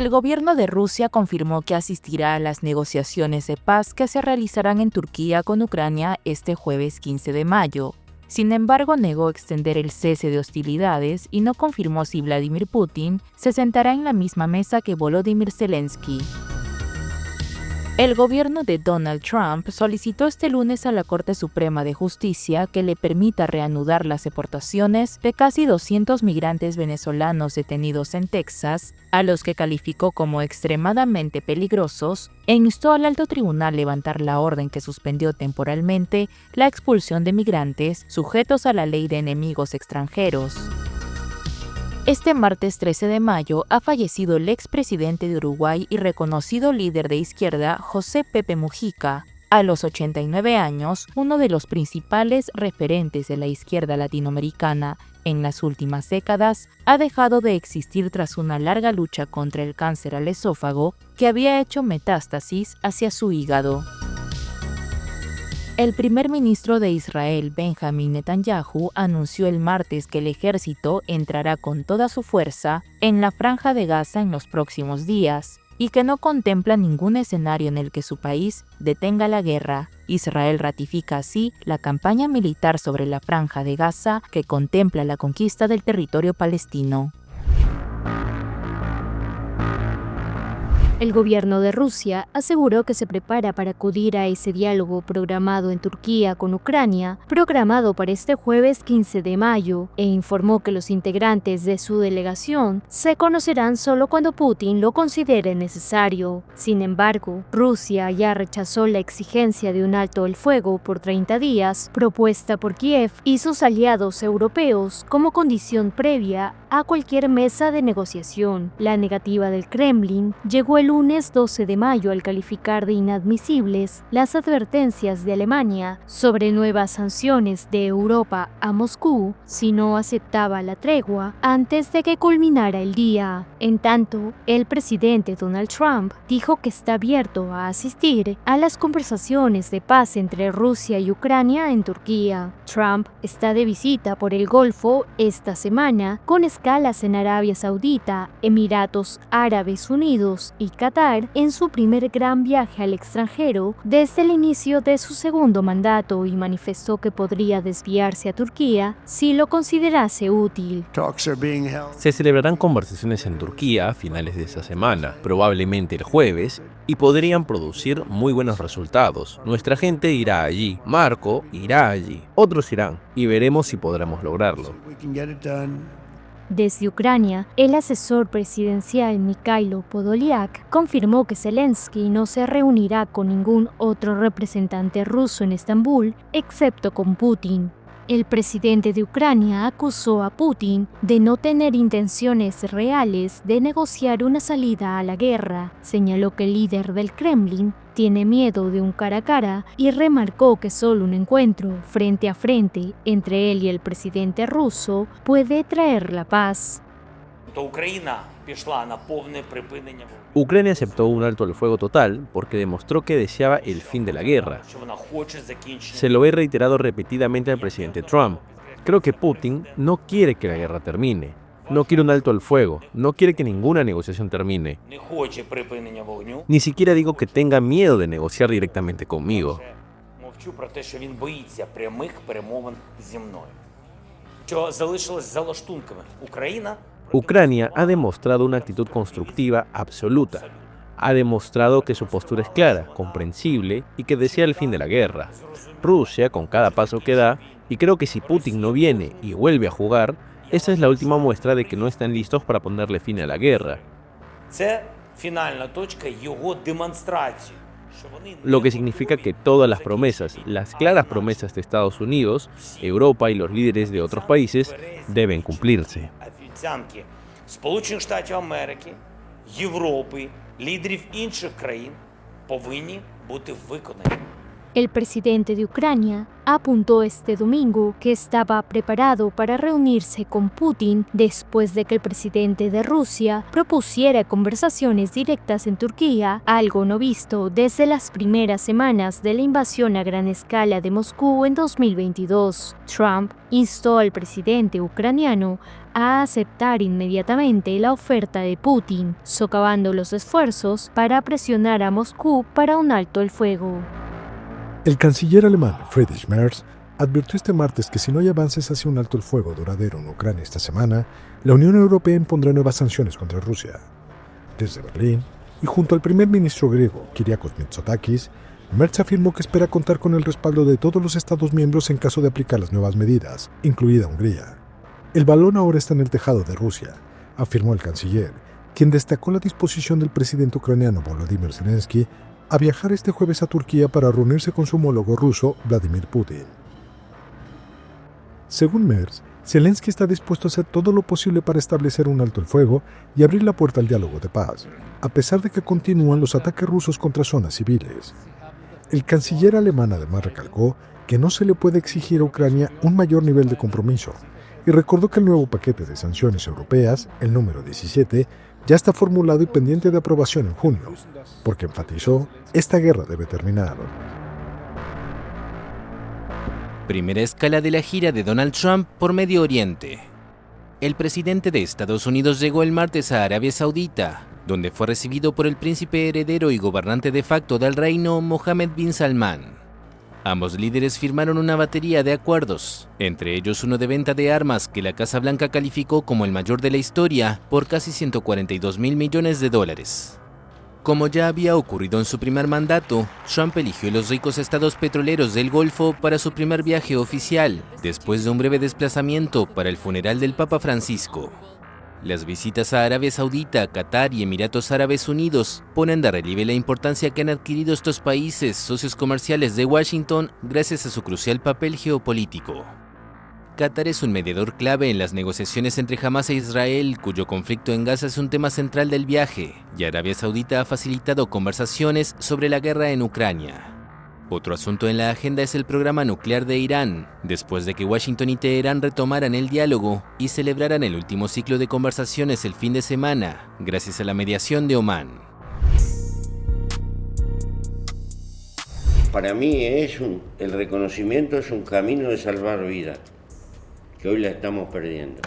El gobierno de Rusia confirmó que asistirá a las negociaciones de paz que se realizarán en Turquía con Ucrania este jueves 15 de mayo. Sin embargo, negó extender el cese de hostilidades y no confirmó si Vladimir Putin se sentará en la misma mesa que Volodymyr Zelensky. El gobierno de Donald Trump solicitó este lunes a la Corte Suprema de Justicia que le permita reanudar las deportaciones de casi 200 migrantes venezolanos detenidos en Texas, a los que calificó como extremadamente peligrosos, e instó al alto tribunal a levantar la orden que suspendió temporalmente la expulsión de migrantes sujetos a la ley de enemigos extranjeros. Este martes 13 de mayo ha fallecido el expresidente de Uruguay y reconocido líder de izquierda José Pepe Mujica. A los 89 años, uno de los principales referentes de la izquierda latinoamericana en las últimas décadas, ha dejado de existir tras una larga lucha contra el cáncer al esófago que había hecho metástasis hacia su hígado. El primer ministro de Israel, Benjamin Netanyahu, anunció el martes que el ejército entrará con toda su fuerza en la Franja de Gaza en los próximos días y que no contempla ningún escenario en el que su país detenga la guerra. Israel ratifica así la campaña militar sobre la Franja de Gaza que contempla la conquista del territorio palestino. El gobierno de Rusia aseguró que se prepara para acudir a ese diálogo programado en Turquía con Ucrania, programado para este jueves 15 de mayo, e informó que los integrantes de su delegación se conocerán solo cuando Putin lo considere necesario. Sin embargo, Rusia ya rechazó la exigencia de un alto el fuego por 30 días, propuesta por Kiev y sus aliados europeos como condición previa a cualquier mesa de negociación. La negativa del Kremlin llegó el lunes 12 de mayo al calificar de inadmisibles las advertencias de Alemania sobre nuevas sanciones de Europa a Moscú si no aceptaba la tregua antes de que culminara el día. En tanto, el presidente Donald Trump dijo que está abierto a asistir a las conversaciones de paz entre Rusia y Ucrania en Turquía. Trump está de visita por el Golfo esta semana, con escalas en Arabia Saudita, Emiratos Árabes Unidos y Qatar en su primer gran viaje al extranjero desde el inicio de su segundo mandato, y manifestó que podría desviarse a Turquía si lo considerase útil. Se celebrarán conversaciones en Turquía a finales de esta semana, probablemente el jueves, y podrían producir muy buenos resultados. Nuestra gente irá allí, Marco irá allí, otros irán, y veremos si podremos lograrlo. Desde Ucrania, el asesor presidencial Mikhailo Podolyak confirmó que Zelensky no se reunirá con ningún otro representante ruso en Estambul, excepto con Putin. El presidente de Ucrania acusó a Putin de no tener intenciones reales de negociar una salida a la guerra. Señaló que el líder del Kremlin tiene miedo de un cara a cara y remarcó que solo un encuentro frente a frente entre él y el presidente ruso puede traer la paz. Ucrania aceptó un alto al fuego total porque demostró que deseaba el fin de la guerra. Se lo he reiterado repetidamente al presidente Trump. Creo que Putin no quiere que la guerra termine. No quiere un alto al fuego. No quiere que ninguna negociación termine. Ni siquiera digo que tenga miedo de negociar directamente conmigo. Ucrania ha demostrado una actitud constructiva absoluta. Ha demostrado que su postura es clara, comprensible y que desea el fin de la guerra. Rusia, con cada paso que da, y creo que si Putin no viene y vuelve a jugar, esa es la última muestra de que no están listos para ponerle fin a la guerra. Lo que significa que todas las promesas, las claras promesas de Estados Unidos, Europa y los líderes de otros países deben cumplirse. Сполучених Штатів Америки, Європи, лідерів інших країн повинні бути виконані. El presidente de Ucrania apuntó este domingo que estaba preparado para reunirse con Putin después de que el presidente de Rusia propusiera conversaciones directas en Turquía, algo no visto desde las primeras semanas de la invasión a gran escala de Moscú en 2022. Trump instó al presidente ucraniano a aceptar inmediatamente la oferta de Putin, socavando los esfuerzos para presionar a Moscú para un alto el fuego. El canciller alemán Friedrich Merz advirtió este martes que si no hay avances hacia un alto el fuego duradero en Ucrania esta semana, la Unión Europea impondrá nuevas sanciones contra Rusia. Desde Berlín, y junto al primer ministro griego Kyriakos Mitsotakis, Merz afirmó que espera contar con el respaldo de todos los Estados miembros en caso de aplicar las nuevas medidas, incluida Hungría. El balón ahora está en el tejado de Rusia, afirmó el canciller, quien destacó la disposición del presidente ucraniano Volodymyr Zelensky a viajar este jueves a Turquía para reunirse con su homólogo ruso, Vladimir Putin. Según Merz, Zelensky está dispuesto a hacer todo lo posible para establecer un alto el fuego y abrir la puerta al diálogo de paz, a pesar de que continúan los ataques rusos contra zonas civiles. El canciller alemán además recalcó que no se le puede exigir a Ucrania un mayor nivel de compromiso, y recordó que el nuevo paquete de sanciones europeas, el número 17, ya está formulado y pendiente de aprobación en junio, porque enfatizó, esta guerra debe terminar. Primera escala de la gira de Donald Trump por Medio Oriente. El presidente de Estados Unidos llegó el martes a Arabia Saudita, donde fue recibido por el príncipe heredero y gobernante de facto del reino, Mohammed bin Salman. Ambos líderes firmaron una batería de acuerdos, entre ellos uno de venta de armas que la Casa Blanca calificó como el mayor de la historia por casi $142 mil millones. Como ya había ocurrido en su primer mandato, Trump eligió los ricos estados petroleros del Golfo para su primer viaje oficial, después de un breve desplazamiento para el funeral del Papa Francisco. Las visitas a Arabia Saudita, Qatar y Emiratos Árabes Unidos ponen de relieve la importancia que han adquirido estos países, socios comerciales de Washington, gracias a su crucial papel geopolítico. Qatar es un mediador clave en las negociaciones entre Hamas e Israel, cuyo conflicto en Gaza es un tema central del viaje, y Arabia Saudita ha facilitado conversaciones sobre la guerra en Ucrania. Otro asunto en la agenda es el programa nuclear de Irán, después de que Washington y Teherán retomaran el diálogo y celebraran el último ciclo de conversaciones el fin de semana, gracias a la mediación de Omán. Para mí el reconocimiento es un camino de salvar vidas, que hoy la estamos perdiendo.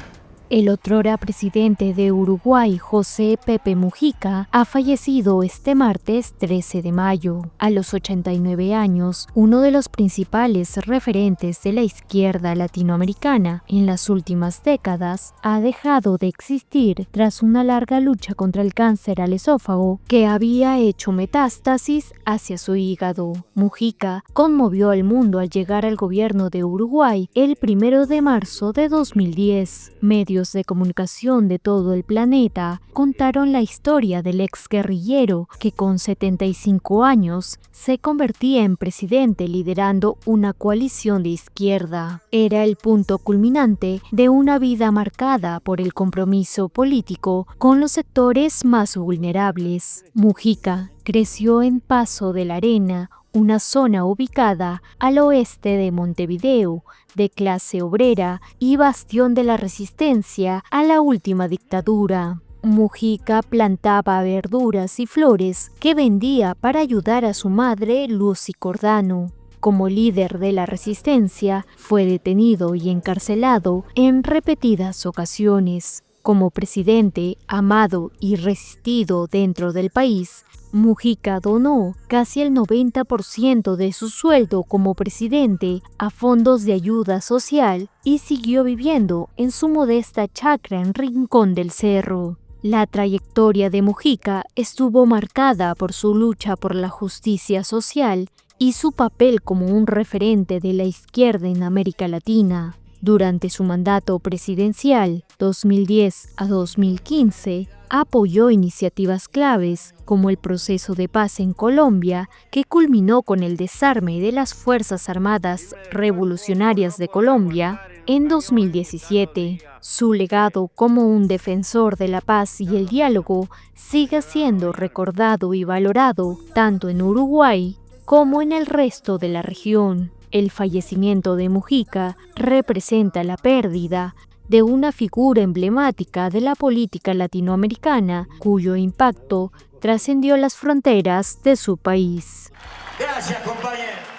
El otrora presidente de Uruguay, José Pepe Mujica, ha fallecido este martes 13 de mayo. A los 89 años, uno de los principales referentes de la izquierda latinoamericana en las últimas décadas, ha dejado de existir tras una larga lucha contra el cáncer al esófago que había hecho metástasis hacia su hígado. Mujica conmovió al mundo al llegar al gobierno de Uruguay el 1 de marzo de 2010. Medios de comunicación de todo el planeta contaron la historia del exguerrillero que con 75 años se convertía en presidente liderando una coalición de izquierda. Era el punto culminante de una vida marcada por el compromiso político con los sectores más vulnerables. Mujica creció en Paso de la Arena, una zona ubicada al oeste de Montevideo, de clase obrera y bastión de la resistencia a la última dictadura. Mujica plantaba verduras y flores que vendía para ayudar a su madre, Lucy Cordano. Como líder de la resistencia, fue detenido y encarcelado en repetidas ocasiones. Como presidente, amado y resistido dentro del país, Mujica donó casi el 90% de su sueldo como presidente a fondos de ayuda social y siguió viviendo en su modesta chacra en Rincón del Cerro. La trayectoria de Mujica estuvo marcada por su lucha por la justicia social y su papel como un referente de la izquierda en América Latina. Durante su mandato presidencial, 2010 a 2015, apoyó iniciativas claves como el proceso de paz en Colombia, que culminó con el desarme de las Fuerzas Armadas Revolucionarias de Colombia en 2017. Su legado como un defensor de la paz y el diálogo sigue siendo recordado y valorado tanto en Uruguay como en el resto de la región. El fallecimiento de Mujica representa la pérdida de una figura emblemática de la política latinoamericana, cuyo impacto trascendió las fronteras de su país. Gracias, compañero.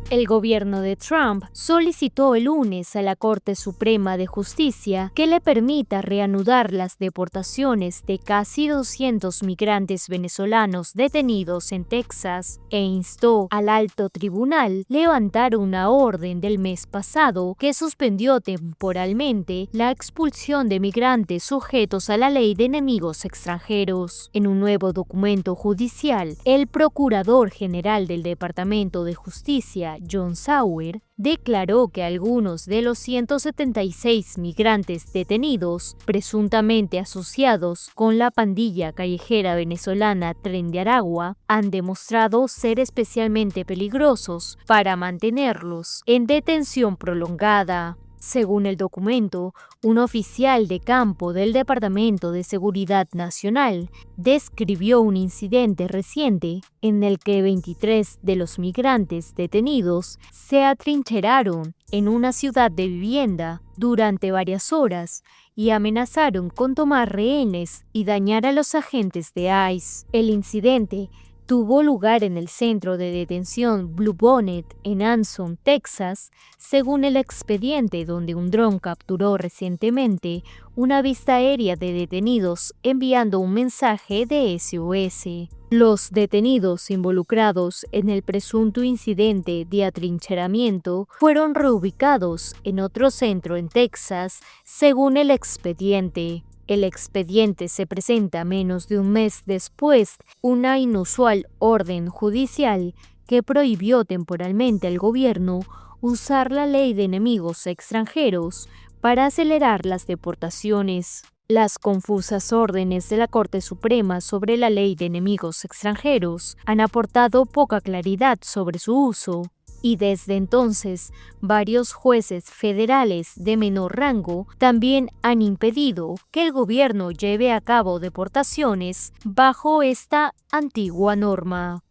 El gobierno de Trump solicitó el lunes a la Corte Suprema de Justicia que le permita reanudar las deportaciones de casi 200 migrantes venezolanos detenidos en Texas e instó al alto tribunal levantar una orden del mes pasado que suspendió temporalmente la expulsión de migrantes sujetos a la ley de enemigos extranjeros. En un nuevo documento judicial, el procurador general del Departamento de Justicia, John Sauer, declaró que algunos de los 176 migrantes detenidos, presuntamente asociados con la pandilla callejera venezolana Tren de Aragua, han demostrado ser especialmente peligrosos para mantenerlos en detención prolongada. Según el documento, un oficial de campo del Departamento de Seguridad Nacional describió un incidente reciente en el que 23 de los migrantes detenidos se atrincheraron en una ciudad de vivienda durante varias horas y amenazaron con tomar rehenes y dañar a los agentes de ICE. El incidente tuvo lugar en el centro de detención Blue Bonnet en Anson, Texas, según el expediente, donde un dron capturó recientemente una vista aérea de detenidos enviando un mensaje de SOS. Los detenidos involucrados en el presunto incidente de atrincheramiento fueron reubicados en otro centro en Texas, según el expediente. El expediente se presenta menos de un mes después una inusual orden judicial que prohibió temporalmente al gobierno usar la ley de enemigos extranjeros para acelerar las deportaciones. Las confusas órdenes de la Corte Suprema sobre la ley de enemigos extranjeros han aportado poca claridad sobre su uso. Y desde entonces, varios jueces federales de menor rango también han impedido que el gobierno lleve a cabo deportaciones bajo esta antigua norma.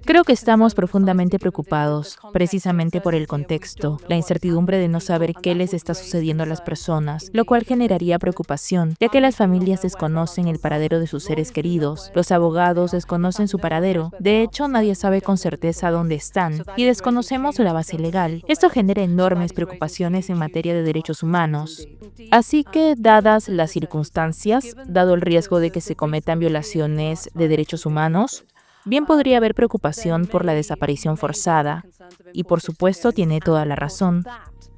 Creo que estamos profundamente preocupados, precisamente por el contexto, la incertidumbre de no saber qué les está sucediendo a las personas, lo cual generaría preocupación, ya que las familias desconocen el paradero de sus seres queridos, los abogados desconocen su paradero, de hecho nadie sabe con certeza dónde están, y desconocemos la base legal. Esto genera enormes preocupaciones en materia de derechos humanos. Así que, dadas las circunstancias, dado el riesgo de que se cometan violaciones de derechos humanos, bien podría haber preocupación por la desaparición forzada, y por supuesto tiene toda la razón.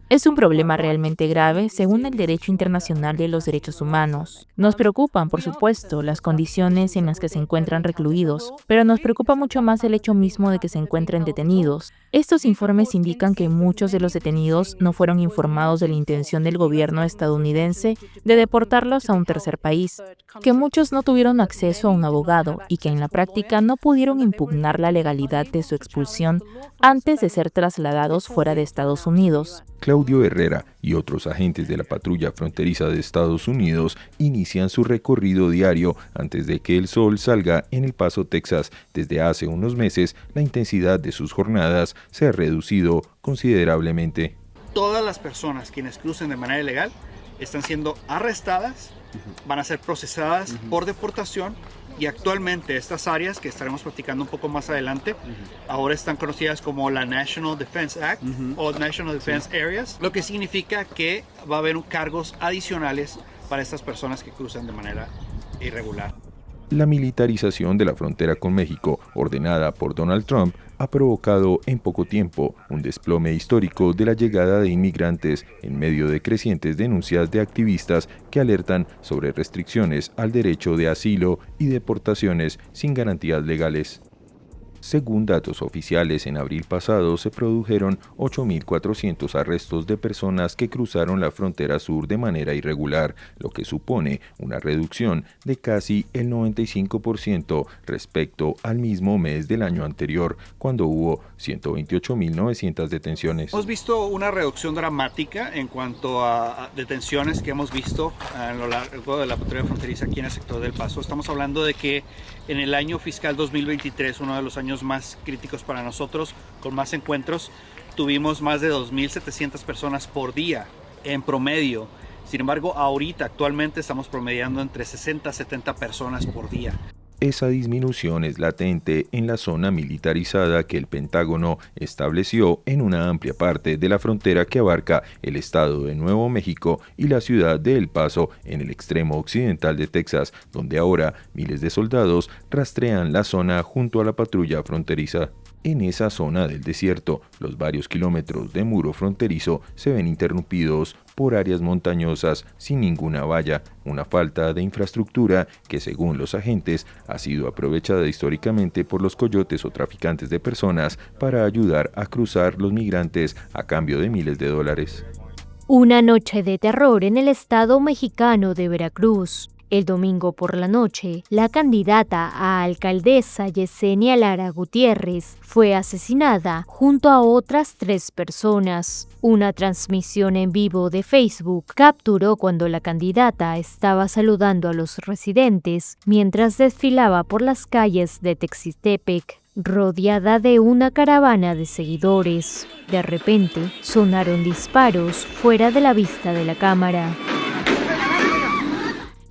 Es un problema realmente grave según el derecho internacional de los derechos humanos. Nos preocupan, por supuesto, las condiciones en las que se encuentran recluidos, pero nos preocupa mucho más el hecho mismo de que se encuentren detenidos. Estos informes indican que muchos de los detenidos no fueron informados de la intención del gobierno estadounidense de deportarlos a un tercer país, que muchos no tuvieron acceso a un abogado y que en la práctica no pudieron impugnar la legalidad de su expulsión antes de ser trasladados fuera de Estados Unidos. Claudio Herrera y otros agentes de la patrulla fronteriza de Estados Unidos inician su recorrido diario antes de que el sol salga en El Paso, Texas. Desde hace unos meses, la intensidad de sus jornadas se ha reducido considerablemente. Todas las personas quienes crucen de manera ilegal están siendo arrestadas, van a ser procesadas por deportación. Y actualmente estas áreas, que estaremos platicando un poco más adelante, ahora están conocidas como la National Defense Act o National Defense Areas, lo que significa que va a haber cargos adicionales para estas personas que cruzan de manera irregular. La militarización de la frontera con México, ordenada por Donald Trump, ha provocado en poco tiempo un desplome histórico de la llegada de inmigrantes en medio de crecientes denuncias de activistas que alertan sobre restricciones al derecho de asilo y deportaciones sin garantías legales. Según datos oficiales, en abril pasado se produjeron 8.400 arrestos de personas que cruzaron la frontera sur de manera irregular, lo que supone una reducción de casi el 95% respecto al mismo mes del año anterior, cuando hubo 128.900 detenciones. Hemos visto una reducción dramática en cuanto a detenciones que hemos visto a lo largo de la patrulla fronteriza aquí en el sector del Paso. Estamos hablando de que en el año fiscal 2023, uno de los años años más críticos para nosotros, con más encuentros. Tuvimos más de 2.700 personas por día en promedio. Sin embargo, actualmente estamos promediando entre 60 a 70 personas por día. Esa disminución es latente en la zona militarizada que el Pentágono estableció en una amplia parte de la frontera que abarca el estado de Nuevo México y la ciudad de El Paso en el extremo occidental de Texas, donde ahora miles de soldados rastrean la zona junto a la patrulla fronteriza. En esa zona del desierto, los varios kilómetros de muro fronterizo se ven interrumpidos por áreas montañosas sin ninguna valla, una falta de infraestructura que, según los agentes, ha sido aprovechada históricamente por los coyotes o traficantes de personas para ayudar a cruzar los migrantes a cambio de miles de dólares. Una noche de terror en el estado mexicano de Veracruz. El domingo por la noche, la candidata a alcaldesa Yesenia Lara Gutiérrez fue asesinada junto a otras 3 personas. Una transmisión en vivo de Facebook capturó cuando la candidata estaba saludando a los residentes mientras desfilaba por las calles de Texistepec, rodeada de una caravana de seguidores. De repente, sonaron disparos fuera de la vista de la cámara.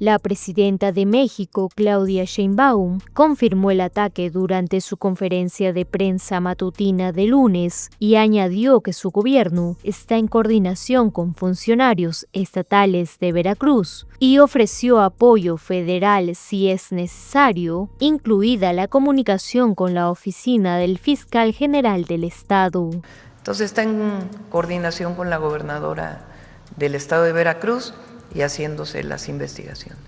La presidenta de México, Claudia Sheinbaum, confirmó el ataque durante su conferencia de prensa matutina de lunes y añadió que su gobierno está en coordinación con funcionarios estatales de Veracruz y ofreció apoyo federal si es necesario, incluida la comunicación con la oficina del fiscal general del estado. Entonces está en coordinación con la gobernadora del estado de Veracruz y haciéndose las investigaciones.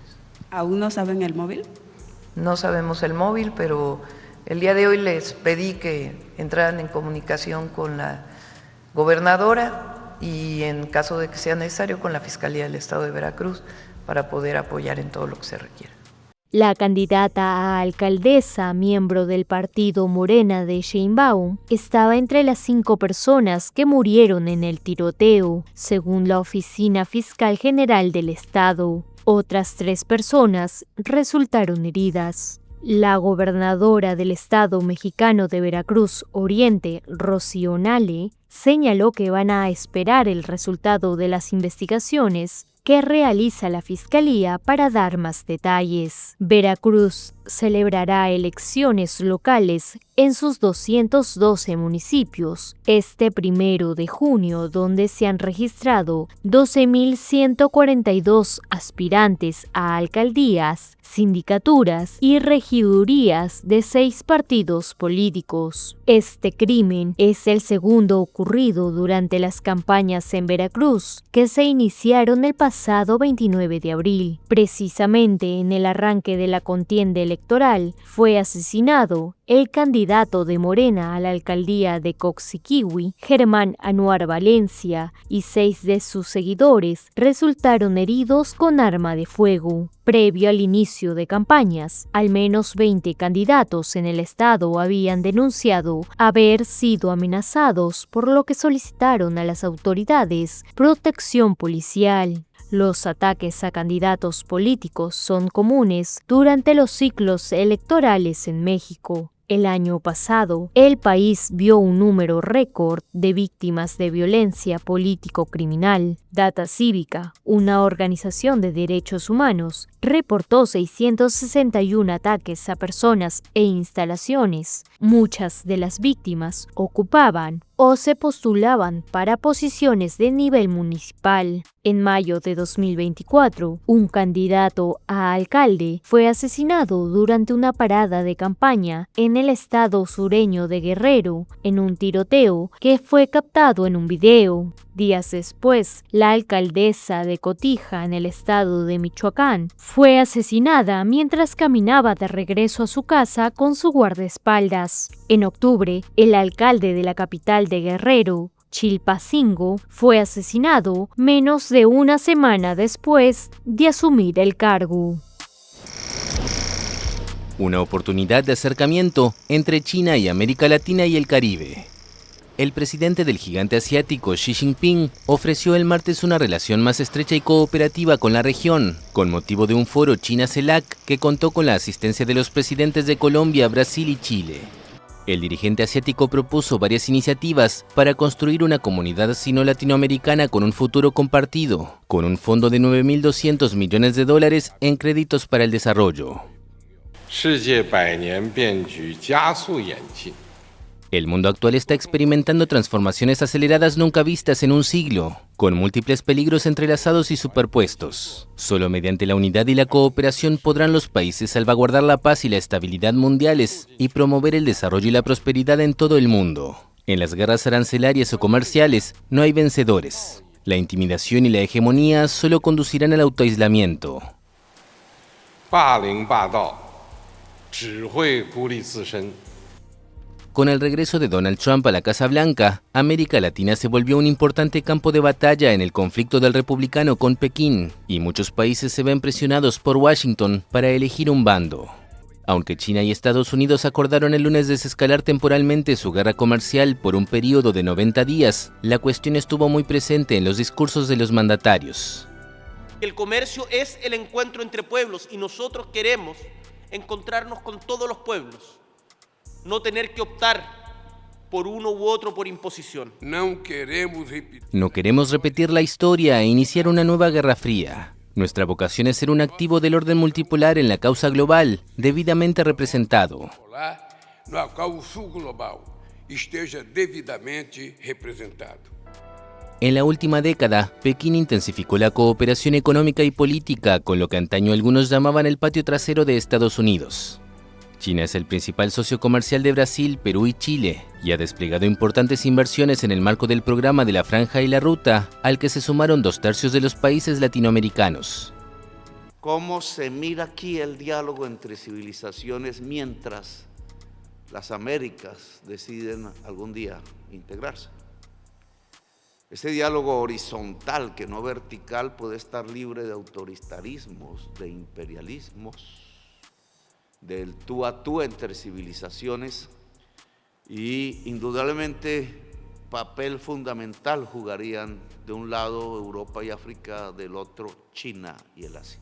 ¿Aún no saben el móvil? No sabemos el móvil, pero el día de hoy les pedí que entraran en comunicación con la gobernadora y en caso de que sea necesario con la Fiscalía del Estado de Veracruz para poder apoyar en todo lo que se requiera. La candidata a alcaldesa, miembro del partido Morena de Sheinbaum, estaba entre las 5 personas que murieron en el tiroteo, según la Oficina Fiscal General del Estado. Otras 3 personas resultaron heridas. La gobernadora del estado mexicano de Veracruz Oriente, Rocío Nale, señaló que van a esperar el resultado de las investigaciones que realiza la Fiscalía para dar más detalles. Veracruz celebrará elecciones locales en sus 212 municipios este 1 de junio, donde se han registrado 12.142 aspirantes a alcaldías, sindicaturas y regidurías de 6 partidos políticos. Este crimen es el segundo ocurrido durante las campañas en Veracruz, que se iniciaron el pasado 29 de abril. Precisamente en el arranque de la contienda electoral fue asesinado el candidato de Morena a la alcaldía de Coxiquihui, Germán Anuar Valencia, y 6 de sus seguidores resultaron heridos con arma de fuego. Previo al inicio de campañas, al menos 20 candidatos en el estado habían denunciado haber sido amenazados, por lo que solicitaron a las autoridades protección policial. Los ataques a candidatos políticos son comunes durante los ciclos electorales en México. El año pasado, el país vio un número récord de víctimas de violencia político-criminal. Data Cívica, una organización de derechos humanos, reportó 661 ataques a personas e instalaciones. Muchas de las víctimas ocupaban o se postulaban para posiciones de nivel municipal. En mayo de 2024, un candidato a alcalde fue asesinado durante una parada de campaña en el estado sureño de Guerrero, en un tiroteo que fue captado en un video. Días después, la alcaldesa de Cotija, en el estado de Michoacán, fue asesinada mientras caminaba de regreso a su casa con su guardaespaldas. En octubre, el alcalde de la capital de Guerrero, Chilpancingo, fue asesinado menos de una semana después de asumir el cargo. Una oportunidad de acercamiento entre China y América Latina y el Caribe. El presidente del gigante asiático Xi Jinping ofreció el martes una relación más estrecha y cooperativa con la región, con motivo de un foro China-CELAC que contó con la asistencia de los presidentes de Colombia, Brasil y Chile. El dirigente asiático propuso varias iniciativas para construir una comunidad sino-latinoamericana con un futuro compartido, con un fondo de $9.200 millones en créditos para el desarrollo. El mundo actual está experimentando transformaciones aceleradas nunca vistas en un siglo, con múltiples peligros entrelazados y superpuestos. Solo mediante la unidad y la cooperación podrán los países salvaguardar la paz y la estabilidad mundiales y promover el desarrollo y la prosperidad en todo el mundo. En las guerras arancelarias o comerciales no hay vencedores. La intimidación y la hegemonía solo conducirán al autoaislamiento. Con el regreso de Donald Trump a la Casa Blanca, América Latina se volvió un importante campo de batalla en el conflicto del republicano con Pekín, y muchos países se ven presionados por Washington para elegir un bando. Aunque China y Estados Unidos acordaron el lunes desescalar temporalmente su guerra comercial por un periodo de 90 días, la cuestión estuvo muy presente en los discursos de los mandatarios. El comercio es el encuentro entre pueblos y nosotros queremos encontrarnos con todos los pueblos. No tener que optar por uno u otro por imposición. No queremos repetir la historia e iniciar una nueva guerra fría. Nuestra vocación es ser un activo del orden multipolar en la causa global, debidamente representado. En la última década, Pekín intensificó la cooperación económica y política con lo que antaño algunos llamaban el patio trasero de Estados Unidos. China es el principal socio comercial de Brasil, Perú y Chile, y ha desplegado importantes inversiones en el marco del programa de la Franja y la Ruta, al que se sumaron 2/3 de los países latinoamericanos. ¿Cómo se mira aquí el diálogo entre civilizaciones mientras las Américas deciden algún día integrarse? Ese diálogo horizontal, que no vertical, puede estar libre de autoritarismos, de imperialismos, del tú a tú entre civilizaciones, y indudablemente papel fundamental jugarían de un lado Europa y África, del otro China y el Asia.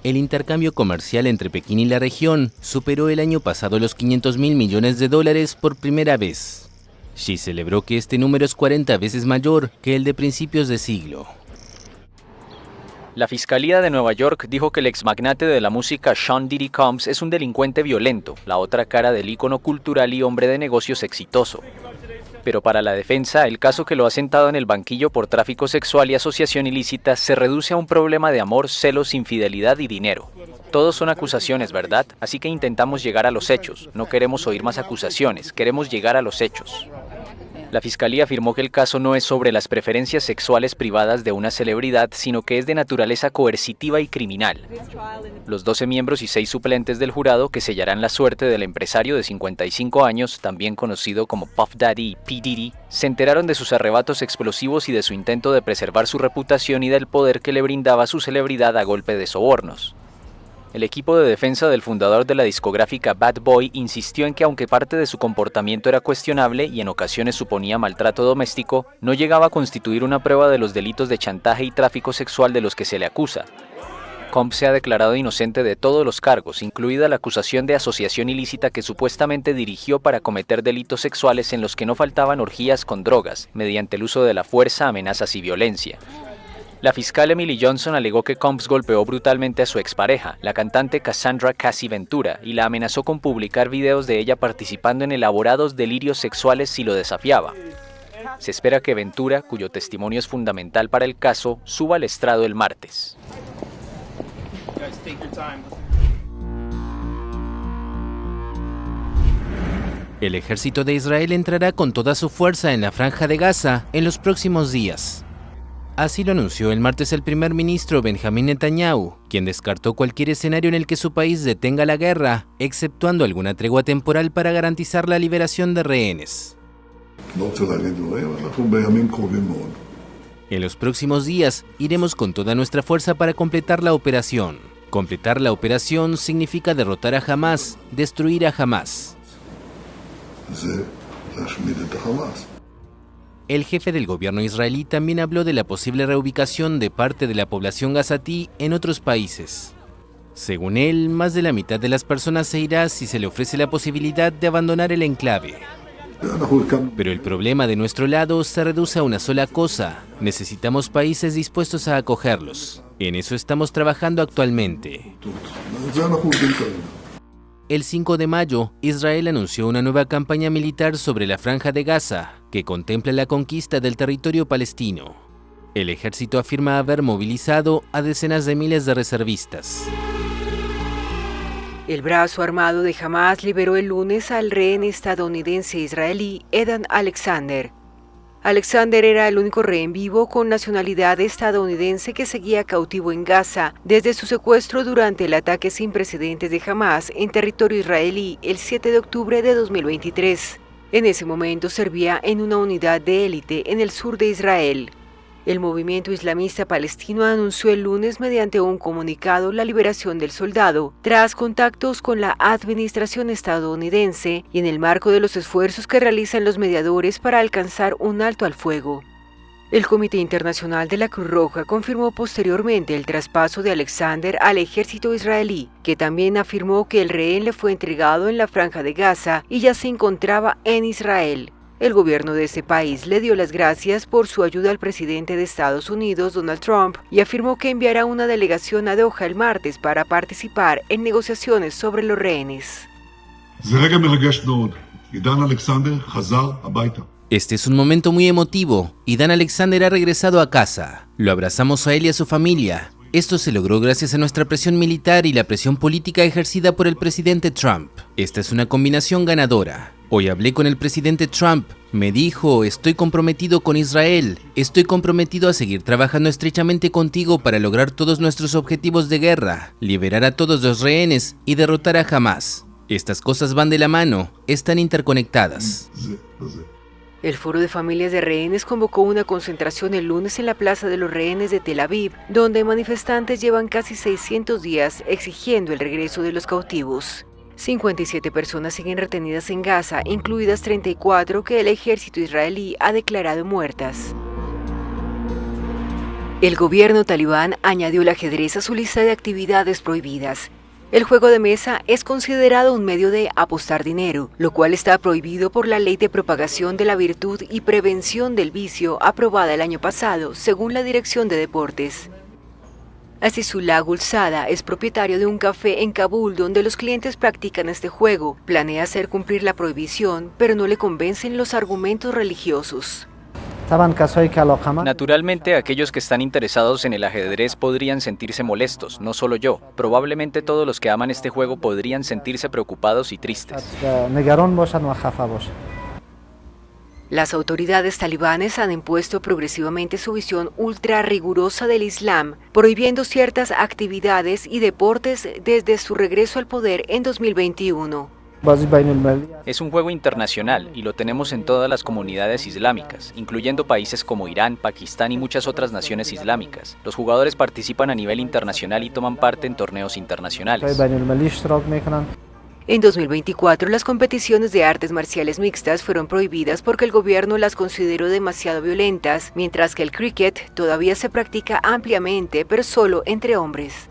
El intercambio comercial entre Pekín y la región superó el año pasado los $500.000 millones por primera vez. Xi celebró que este número es 40 veces mayor que el de principios de siglo. La Fiscalía de Nueva York dijo que el exmagnate de la música Sean Diddy Combs es un delincuente violento, la otra cara del ícono cultural y hombre de negocios exitoso. Pero para la defensa, el caso que lo ha sentado en el banquillo por tráfico sexual y asociación ilícita se reduce a un problema de amor, celos, infidelidad y dinero. Todos son acusaciones, ¿verdad? Así que intentamos llegar a los hechos. No queremos oír más acusaciones, queremos llegar a los hechos. La Fiscalía afirmó que el caso no es sobre las preferencias sexuales privadas de una celebridad, sino que es de naturaleza coercitiva y criminal. Los 12 miembros y 6 suplentes del jurado, que sellarán la suerte del empresario de 55 años, también conocido como Puff Daddy y P. Diddy, se enteraron de sus arrebatos explosivos y de su intento de preservar su reputación y del poder que le brindaba su celebridad a golpe de sobornos. El equipo de defensa del fundador de la discográfica Bad Boy insistió en que aunque parte de su comportamiento era cuestionable y en ocasiones suponía maltrato doméstico, no llegaba a constituir una prueba de los delitos de chantaje y tráfico sexual de los que se le acusa. Combs se ha declarado inocente de todos los cargos, incluida la acusación de asociación ilícita que supuestamente dirigió para cometer delitos sexuales en los que no faltaban orgías con drogas, mediante el uso de la fuerza, amenazas y violencia. La fiscal Emily Johnson alegó que Combs golpeó brutalmente a su expareja, la cantante Cassandra Cassie Ventura, y la amenazó con publicar videos de ella participando en elaborados delirios sexuales si lo desafiaba. Se espera que Ventura, cuyo testimonio es fundamental para el caso, suba al estrado el martes. El ejército de Israel entrará con toda su fuerza en la Franja de Gaza en los próximos días. Así lo anunció el martes el primer ministro Benjamín Netanyahu, quien descartó cualquier escenario en el que su país detenga la guerra, exceptuando alguna tregua temporal para garantizar la liberación de rehenes. En los próximos días, iremos con toda nuestra fuerza para completar la operación. Completar la operación significa derrotar a Hamás, destruir a Hamás. El jefe del gobierno israelí también habló de la posible reubicación de parte de la población gazatí en otros países. Según él, más de la mitad de las personas se irá si se le ofrece la posibilidad de abandonar el enclave. Pero el problema de nuestro lado se reduce a una sola cosa: necesitamos países dispuestos a acogerlos. En eso estamos trabajando actualmente. El 5 de mayo, Israel anunció una nueva campaña militar sobre la Franja de Gaza, que contempla la conquista del territorio palestino. El ejército afirma haber movilizado a decenas de miles de reservistas. El brazo armado de Hamás liberó el lunes al rehén estadounidense israelí Edan Alexander. Alexander era el único rehén vivo con nacionalidad estadounidense que seguía cautivo en Gaza desde su secuestro durante el ataque sin precedentes de Hamás en territorio israelí el 7 de octubre de 2023. En ese momento servía en una unidad de élite en el sur de Israel. El movimiento islamista palestino anunció el lunes mediante un comunicado la liberación del soldado, tras contactos con la administración estadounidense y en el marco de los esfuerzos que realizan los mediadores para alcanzar un alto al fuego. El Comité Internacional de la Cruz Roja confirmó posteriormente el traspaso de Alexander al ejército israelí, que también afirmó que el rehén le fue entregado en la Franja de Gaza y ya se encontraba en Israel. El gobierno de ese país le dio las gracias por su ayuda al presidente de Estados Unidos, Donald Trump, y afirmó que enviará una delegación a Doha el martes para participar en negociaciones sobre los rehenes. Este es un momento muy emotivo, y Dan Alexander ha regresado a casa. Lo abrazamos a él y a su familia. Esto se logró gracias a nuestra presión militar y la presión política ejercida por el presidente Trump. Esta es una combinación ganadora. Hoy hablé con el presidente Trump. Me dijo: estoy comprometido con Israel, estoy comprometido a seguir trabajando estrechamente contigo para lograr todos nuestros objetivos de guerra, liberar a todos los rehenes y derrotar a Hamás. Estas cosas van de la mano, están interconectadas. El Foro de Familias de Rehenes convocó una concentración el lunes en la Plaza de los Rehenes de Tel Aviv, donde manifestantes llevan casi 600 días exigiendo el regreso de los cautivos. 57 personas siguen retenidas en Gaza, incluidas 34 que el ejército israelí ha declarado muertas. El gobierno talibán añadió el ajedrez a su lista de actividades prohibidas. El juego de mesa es considerado un medio de apostar dinero, lo cual está prohibido por la Ley de Propagación de la Virtud y Prevención del Vicio aprobada el año pasado, según la Dirección de Deportes. Azizullah Gulzada es propietario de un café en Kabul donde los clientes practican este juego. Planea hacer cumplir la prohibición, pero no le convencen los argumentos religiosos. Naturalmente, aquellos que están interesados en el ajedrez podrían sentirse molestos, no solo yo. Probablemente todos los que aman este juego podrían sentirse preocupados y tristes. Las autoridades talibanes han impuesto progresivamente su visión ultra rigurosa del Islam, prohibiendo ciertas actividades y deportes desde su regreso al poder en 2021. Es un juego internacional y lo tenemos en todas las comunidades islámicas, incluyendo países como Irán, Pakistán y muchas otras naciones islámicas. Los jugadores participan a nivel internacional y toman parte en torneos internacionales. En 2024, las competiciones de artes marciales mixtas fueron prohibidas porque el gobierno las consideró demasiado violentas, mientras que el cricket todavía se practica ampliamente, pero solo entre hombres.